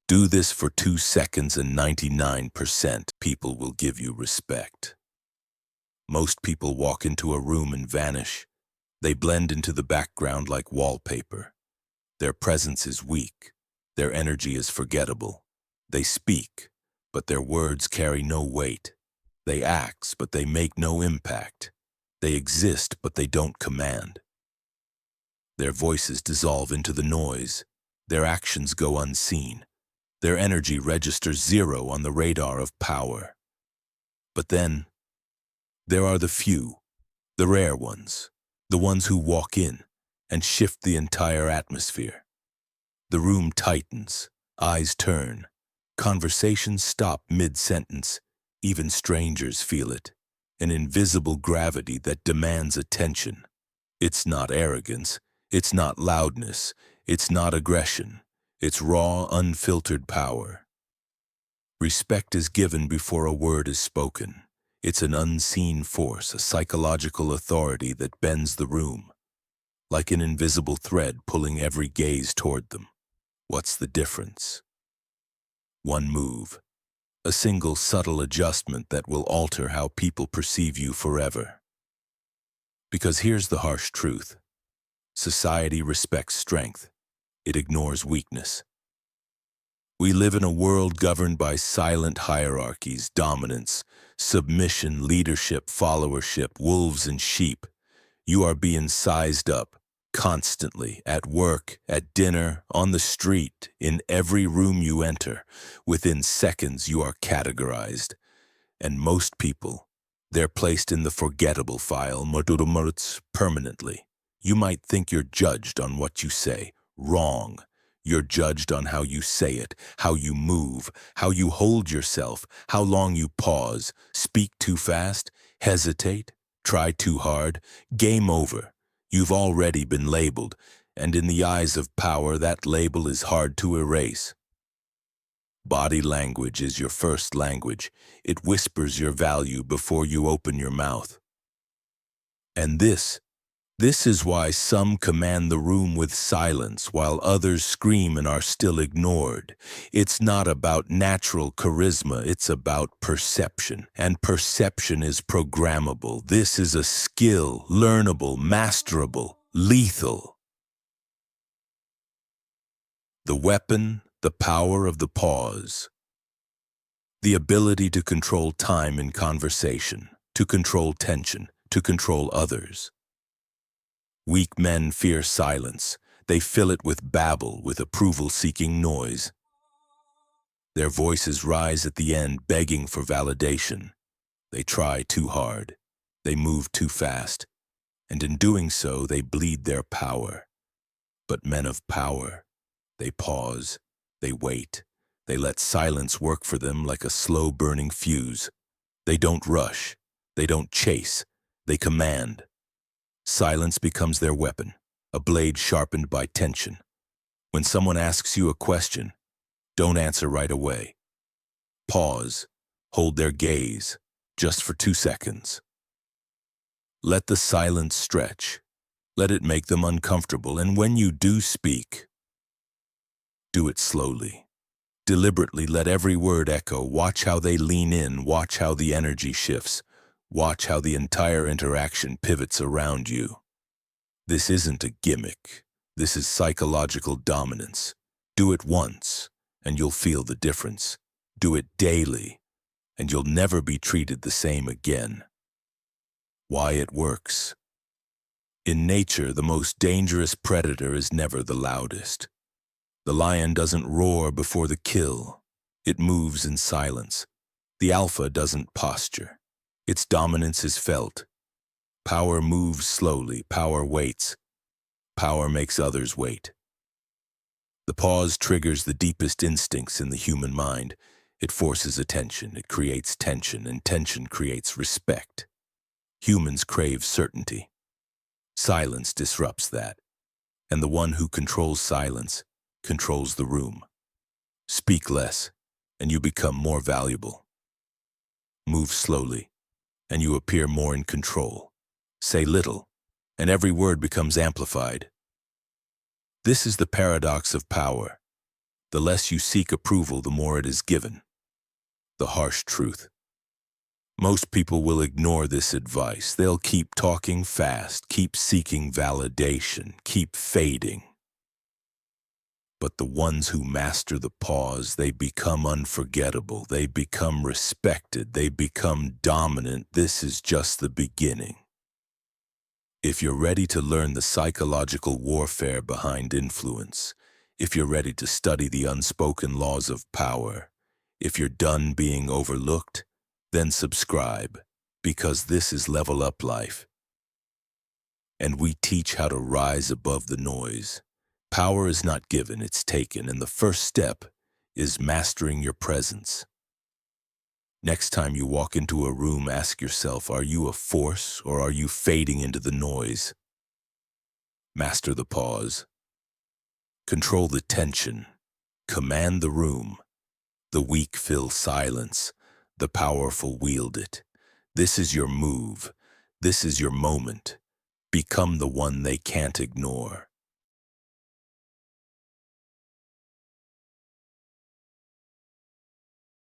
Do this for 2 seconds and 99% people will give you respect. Most people walk into a room and vanish. They blend into the background like wallpaper. Their presence is weak. Their energy is forgettable. They speak, but their words carry no weight. They act, but they make no impact. They exist, but they don't command. Their voices dissolve into the noise. Their actions go unseen. Their energy registers zero on the radar of power. But then, there are the few, the rare ones, the ones who walk in and shift the entire atmosphere. The room tightens, eyes turn, conversations stop mid-sentence. Even strangers feel it, an invisible gravity that demands attention. It's not arrogance, it's not loudness, it's not aggression. It's raw, unfiltered power. Respect is given before a word is spoken. It's an unseen force, a psychological authority that bends the room, like an invisible thread pulling every gaze toward them. What's the difference? One move, a single subtle adjustment that will alter how people perceive you forever. Because here's the harsh truth. Society respects strength. It ignores weakness. We live in a world governed by silent hierarchies, dominance, submission, leadership, followership, wolves and sheep. You are being sized up constantly, at work, at dinner, on the street, in every room you enter. Within seconds, you are categorized. And most people, they're placed in the forgettable file, permanently. You might think you're judged on what you say. Wrong. You're judged on how you say it, how you move, how you hold yourself, how long you pause, speak too fast, hesitate, try too hard. Game over. You've already been labeled, and in the eyes of power, that label is hard to erase. Body language is your first language. It whispers your value before you open your mouth. And this is why some command the room with silence while others scream and are still ignored. It's not about natural charisma, it's about perception. And perception is programmable. This is a skill, learnable, masterable, lethal. The weapon, the power of the pause. The ability to control time in conversation, to control tension, to control others. Weak men fear silence. They fill it with babble, with approval-seeking noise. Their voices rise at the end, begging for validation. They try too hard. They move too fast. And in doing so, they bleed their power. But men of power, they pause. They wait. They let silence work for them like a slow-burning fuse. They don't rush. They don't chase. They command. Silence becomes their weapon, a blade sharpened by tension. When someone asks you a question, don't answer right away. Pause, hold their gaze, just for 2 seconds. Let the silence stretch. Let it make them uncomfortable, and when you do speak, do it slowly. Deliberately let every word echo. Watch how they lean in, watch how the energy shifts. Watch how the entire interaction pivots around you. This isn't a gimmick. This is psychological dominance. Do it once, and you'll feel the difference. Do it daily, and you'll never be treated the same again. Why it works. In nature, the most dangerous predator is never the loudest. The lion doesn't roar before the kill. It moves in silence. The alpha doesn't posture. Its dominance is felt. Power moves slowly. Power waits. Power makes others wait. The pause triggers the deepest instincts in the human mind. It forces attention. It creates tension, and tension creates respect. Humans crave certainty. Silence disrupts that. And the one who controls silence controls the room. Speak less, and you become more valuable. Move slowly, and you appear more in control. Say little, and every word becomes amplified. This is the paradox of power. The less you seek approval, the more it is given. The harsh truth. Most people will ignore this advice. They'll keep talking fast, keep seeking validation, keep fading. But the ones who master the pause, they become unforgettable. They become respected. They become dominant. This is just the beginning. If you're ready to learn the psychological warfare behind influence, if you're ready to study the unspoken laws of power, if you're done being overlooked, then subscribe, because this is Level Up Life. And we teach how to rise above the noise. Power is not given, it's taken, and the first step is mastering your presence. Next time you walk into a room, ask yourself, are you a force or are you fading into the noise? Master the pause. Control the tension. Command the room. The weak fill silence. The powerful wield it. This is your move. This is your moment. Become the one they can't ignore.